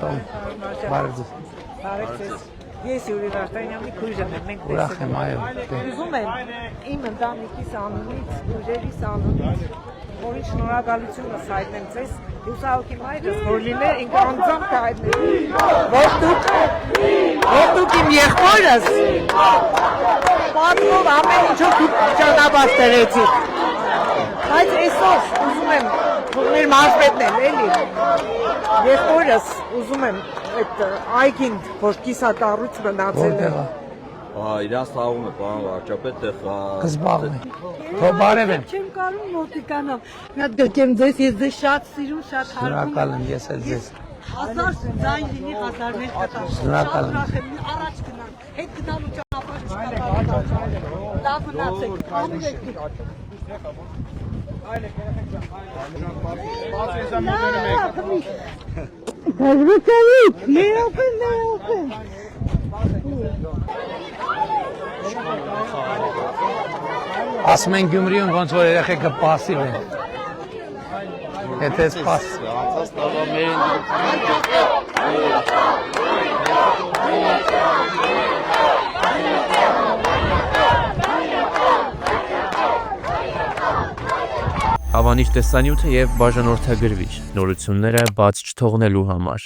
Tom. Բարև։ Բարև։ Ես Յուրի Վարդանյանի քույրն եմ, մենք Ուրախ եմ, այո։ Ուզում եմ իմ ընտանիքիս անունից, քույրերիս անունից, որին շնորհակալությունս հայտնեմ ձեզ, Լուսահոգի մայրս, որ լիներ ինքը անձամբ կհայտներ, որ դուք իմ եղբորս պատմով ամեն ինչով ճանապարհ դրեցիք, բայց այսօր ուզում եմ, որ մեր մարզպետն եմ, էլի, եղբորս ուզում եմ այդ այգին, որ կիսակառույց մնացել է։ Իրանց թաղում է, պարոն վարչապետ, Կզբաղվում է։ Թող բարև եմ։ Չեմ կարող մոտիկանալ։ Մի հատ գրկեմ ձեզ, ես ձեզ շատ սիրում, շատ հարվում Շնորհակալ եմ, ես էլ ձեզ։ Հազար ձայն լինի, հազար մեր կտա։ Շնորհակալ եմ։ Շատ ուրախ եմ, առաջ գնանք, հետ գնալու ճանապարհ չկա։ Լավ մնացեք, ամուր եք։ Հազրուկավիք, ներոպեն։ Ասում են Գյումրիում ոնց որ երեխեքը պասիվ են։ Եթե սպաս։ Հավանիչ տեսանյութը եւ բաժանորդագրվիչ նորությունները բաց չթողնելու համար